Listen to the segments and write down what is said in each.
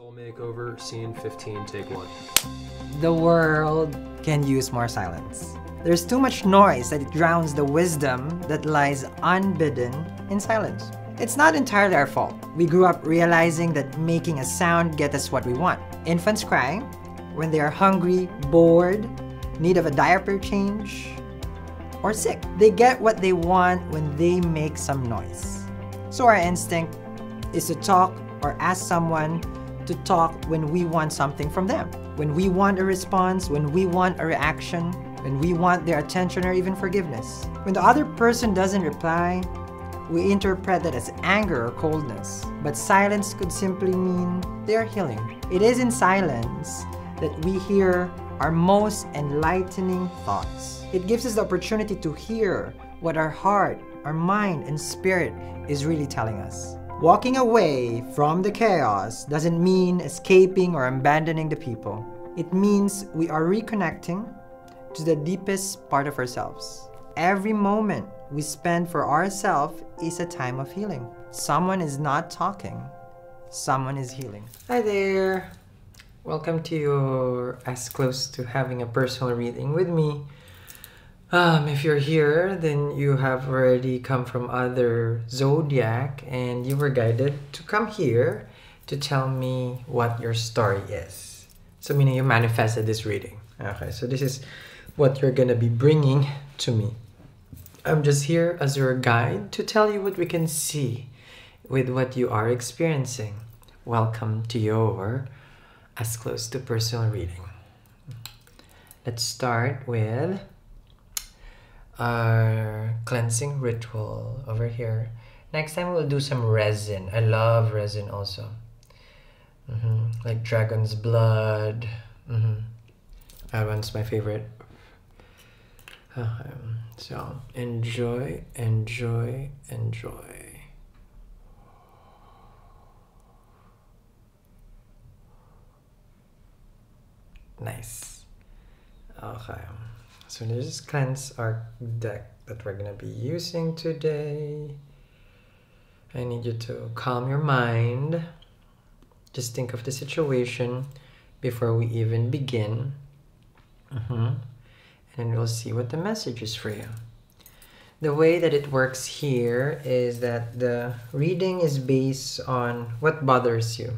Soul Makeover, Scene 15, Take 1. The world can use more silence. There's too much noise that it drowns the wisdom that lies unbidden in silence. It's not entirely our fault. We grew up realizing that making a sound gets us what we want. Infants crying when they are hungry, bored, need of a diaper change, or sick. They get what they want when they make some noise. So our instinct is to talk or ask someone to talk when we want something from them. When we want a response, when we want a reaction, when we want their attention or even forgiveness. When the other person doesn't reply, we interpret that as anger or coldness. But silence could simply mean they are healing. It is in silence that we hear our most enlightening thoughts. It gives us the opportunity to hear what our heart, our mind, and spirit is really telling us. Walking away from the chaos doesn't mean escaping or abandoning the people. It means we are reconnecting to the deepest part of ourselves. Every moment we spend for ourselves is a time of healing. Someone is not talking, someone is healing. Hi there! Welcome to your as close to having a personal reading with me. If you're here, then you have already come from other Zodiac and you were guided to come here to tell me what your story is. So meaning you manifested this reading. Okay, so this is what you're gonna be bringing to me. I'm just here as your guide to tell you what we can see with what you are experiencing. Welcome to your as close to personal reading. Let's start with our cleansing ritual over here. Next time we'll do some resin. I love resin also. Like dragon's blood. That one's my favorite. So enjoy, enjoy, enjoy. Nice. Okay. So this is cleanse our deck that we're gonna be using today. I need you to calm your mind. Just think of the situation before we even begin. And then we'll see what the message is for you. The way that it works here is that the reading is based on what bothers you,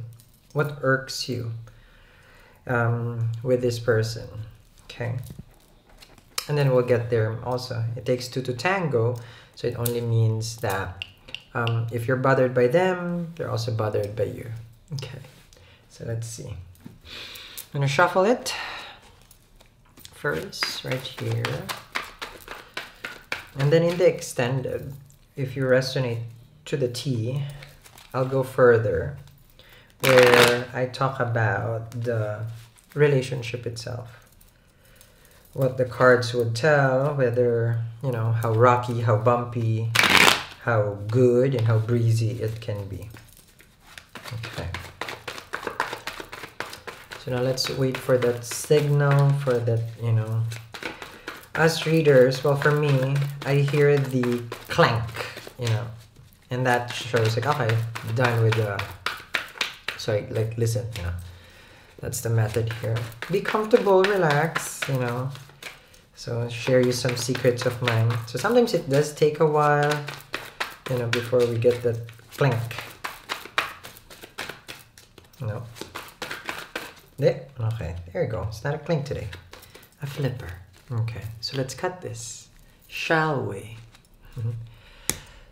what irks you with this person. Okay. And then we'll get there also. It takes two to tango, so it only means that if you're bothered by them, they're also bothered by you. Okay, so let's see. I'm gonna shuffle it first, right here. And then in the extended, if you resonate to the T, I'll go further, where I talk about the relationship itself. What the cards would tell, whether, you know, how rocky, how bumpy, how good, and how breezy it can be. Okay. So now let's wait for that signal, for that, you know. As readers, well, for me, I hear the clank, you know, and that shows like, okay, done with the, sorry, like, listen, you know. That's the method here. Be comfortable, relax, you know. So share you some secrets of mine. So sometimes it does take a while, you know, before we get that clink. No. There. Okay, there you go. It's not a clink today. A flipper. Okay, so let's cut this, shall we?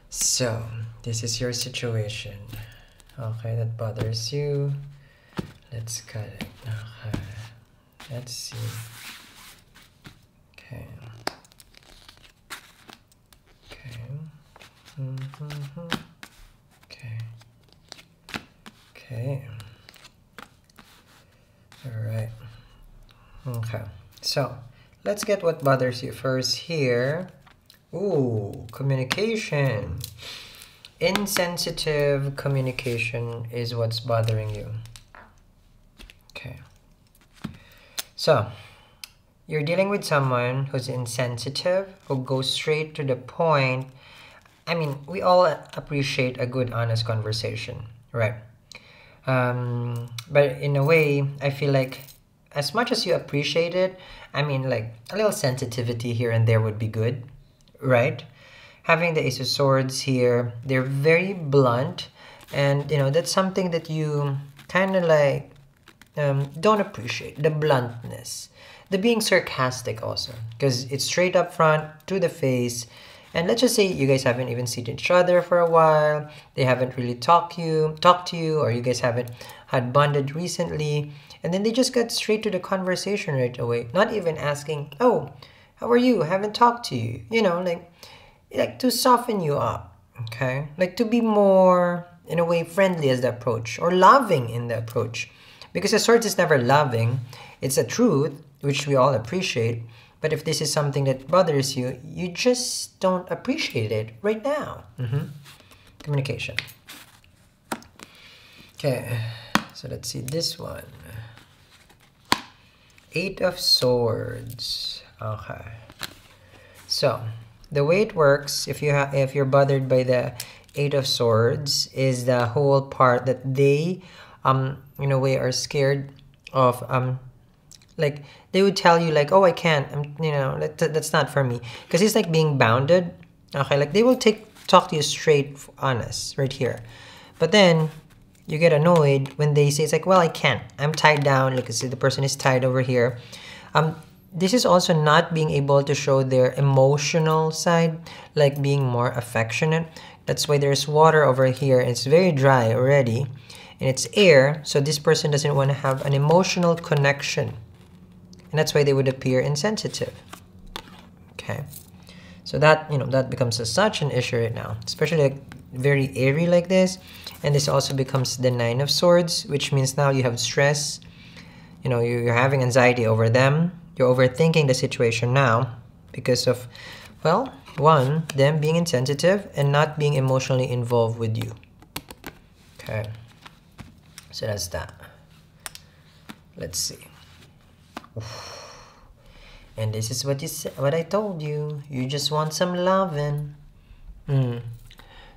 So, this is your situation. Okay, that bothers you. Let's cut it. Okay. Let's see. Okay. Okay. Okay. Okay. All right. Okay. So, let's get what bothers you first here. Ooh, communication. Insensitive communication is what's bothering you. Okay. So, you're dealing with someone who's insensitive, who goes straight to the point. I mean, we all appreciate a good, honest conversation, right? But in a way, I feel like as much as you appreciate it, I mean, like a little sensitivity here and there would be good, right? Having the Ace of Swords here, they're very blunt, and that's something that you kind of like don't appreciate, the bluntness, the being sarcastic also, because it's straight up front to the face. And let's just say you guys haven't even seen each other for a while, they haven't really talked to you, or you guys haven't had bonded recently, and then they just got straight to the conversation right away, not even asking, oh, how are you, haven't talked to you, like to soften you up, okay, like to be more in a way friendly as the approach, or loving in the approach, because the Swords is never loving, it's a truth which we all appreciate. But if this is something that bothers you, you just don't appreciate it right now. Communication. Okay, so let's see this one. Eight of Swords. Okay. So the way it works, if you're bothered by the Eight of Swords, is the whole part that they, in a way, are scared of. Like they would tell you like, oh, I can't, that's not for me, because it's like being bounded. Okay, like they will talk to you straight honest right here, but then you get annoyed when they say it's like, well, I can't, I'm tied down, like see the person is tied over here. This is also not being able to show their emotional side, like being more affectionate. That's why there's water over here, it's very dry already, and it's air, so this person doesn't want to have an emotional connection. And that's why they would appear insensitive. Okay, so that that becomes such an issue right now, especially like very airy like this. And this also becomes the Nine of Swords, which means now you have stress. You're having anxiety over them. You're overthinking the situation now because of, well, one, them being insensitive and not being emotionally involved with you. Okay, so that's that. Let's see. And this is what I told you. You just want some loving.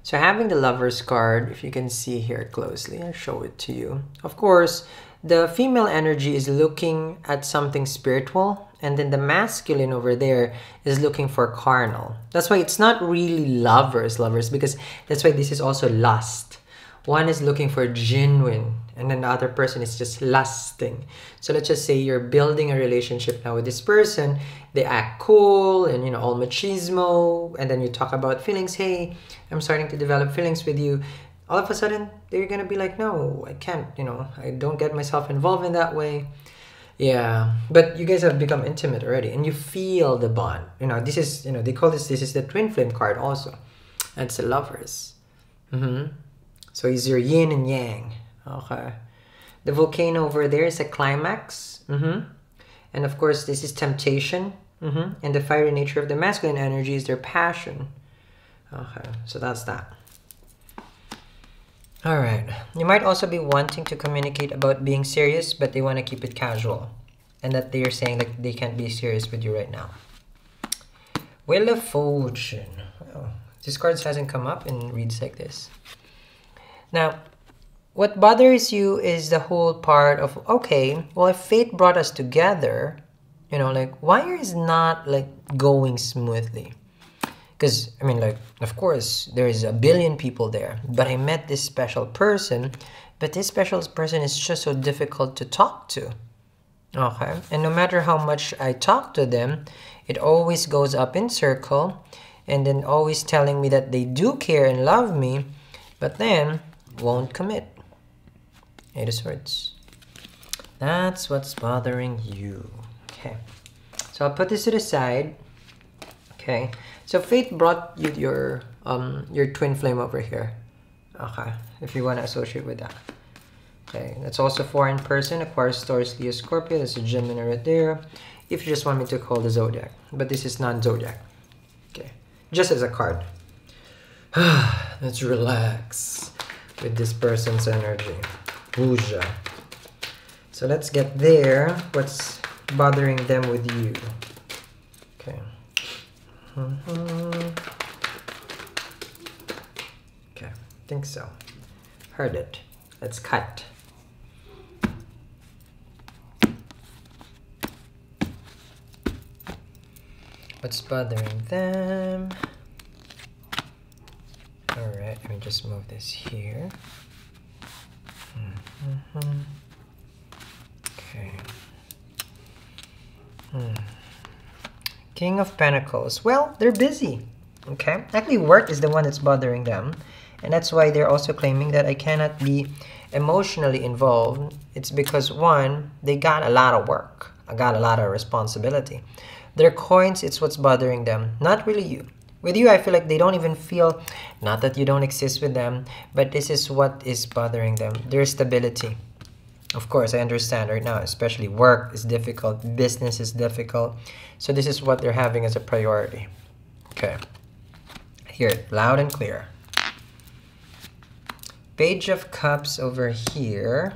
So having the Lover's card, if you can see here closely, I'll show it to you. Of course, the female energy is looking at something spiritual, and then the masculine over there is looking for carnal. That's why it's not really lovers, because that's why this is also lust. One is looking for genuine, and then the other person is just lusting. So let's just say you're building a relationship now with this person. They act cool and all machismo, and then you talk about feelings. Hey, I'm starting to develop feelings with you. All of a sudden, they're gonna be like, no, I can't. I don't get myself involved in that way. Yeah, but you guys have become intimate already, and you feel the bond. This is they call this is the twin flame card also. That's the Lovers. So it's your yin and yang. Okay. The volcano over there is a climax. And of course, this is temptation. And the fiery nature of the masculine energy is their passion. Okay, so that's that. All right. You might also be wanting to communicate about being serious, but they want to keep it casual. And that they're saying like they can't be serious with you right now. Wheel of Fortune. Oh, this card hasn't come up in reads like this. Now, what bothers you is the whole part of, okay, well, if fate brought us together, like, why is not, like, going smoothly? Because, I mean, like, of course, there is a billion people there, but I met this special person, but this special person is just so difficult to talk to. Okay? And no matter how much I talk to them, it always goes up in circle, and then always telling me that they do care and love me, but then won't commit. Eight of Swords. That's what's bothering you. Okay. So I'll put this to the side. Okay. So fate brought you your twin flame over here. Okay. If you want to associate with that. Okay. That's also foreign person. Aquarius, Taurus, Leo, Scorpio. That's a Gemini right there. If you just want me to call the Zodiac. But this is non-Zodiac. Okay. Just as a card. Let's relax with this person's energy. Puja. So let's get there. What's bothering them with you? Okay. Okay, think so. Heard it. Let's cut. What's bothering them? Alright, let me just move this here. Okay. King of Pentacles. Well, they're busy. Okay? Actually, work is the one that's bothering them. And that's why they're also claiming that I cannot be emotionally involved. It's because, one, they got a lot of work. I got a lot of responsibility. Their coins, it's what's bothering them. Not really you. With you, I feel like they don't even feel, not that you don't exist with them, but this is what is bothering them. Their stability. Of course, I understand right now, especially work is difficult, business is difficult. So this is what they're having as a priority. Okay. Hear it loud and clear. Page of Cups over here.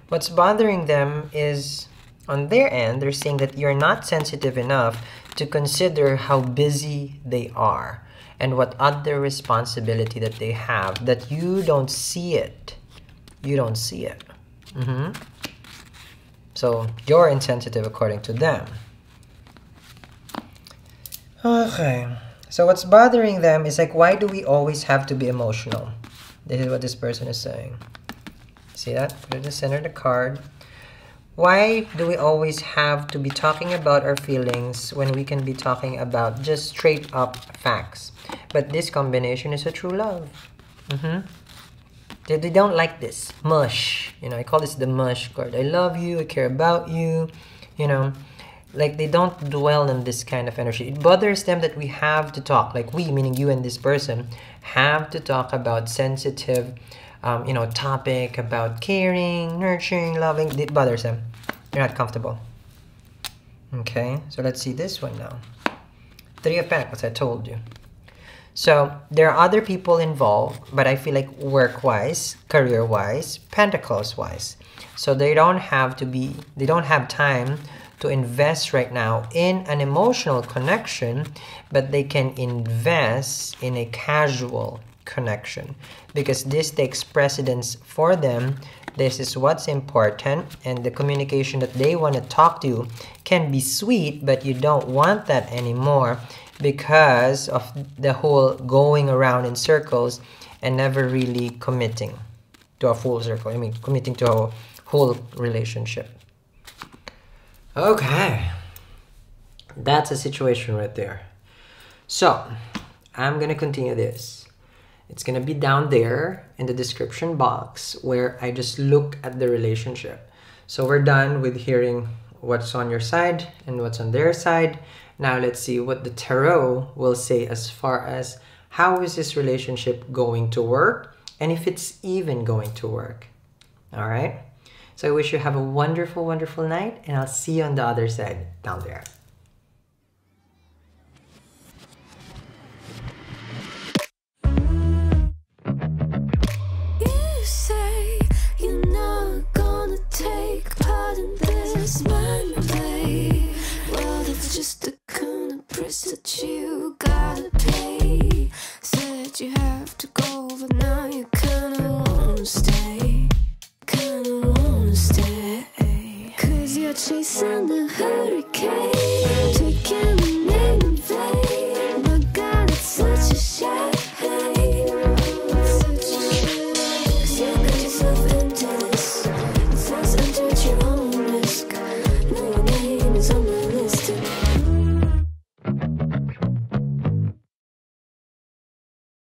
What's bothering them is, on their end, they're saying that you're not sensitive enough to consider how busy they are and what other responsibility that they have, that you don't see it. You don't see it. So you're insensitive according to them. Okay. So what's bothering them is like, why do we always have to be emotional? This is what this person is saying. See that? Put it in the center of the card. Why do we always have to be talking about our feelings when we can be talking about just straight up facts? But this combination is a true love. They don't like this mush. You know, I call this the mush card. I love you, I care about you. You know, like they don't dwell in this kind of energy. It bothers them that we have to talk, like we, meaning you and this person, have to talk about sensitive you know, topic about caring, nurturing, loving. It bothers them. They're not comfortable. Okay, so let's see this one now. Three of Pentacles, I told you. So there are other people involved, but I feel like work-wise, career-wise, Pentacles-wise. So they don't have time to invest right now in an emotional connection, but they can invest in a casual connection, because this takes precedence for them. This is what's important, and the communication that they want to talk to you can be sweet, but you don't want that anymore because of the whole going around in circles and never really committing to a full circle. I mean, committing to a whole relationship. Okay, that's a situation right there. So I'm gonna continue this. It's going to be down there in the description box where I just look at the relationship. So we're done with hearing what's on your side and what's on their side. Now let's see what the tarot will say as far as how is this relationship going to work and if it's even going to work. All right. So I wish you have a wonderful, wonderful night, and I'll see you on the other side down there. Take part in this mind play. Well, it's just a kind of price that you gotta pay. Said you have to go, but now you kinda wanna stay. Kinda wanna stay. 'Cause you're chasing the hurricane, taking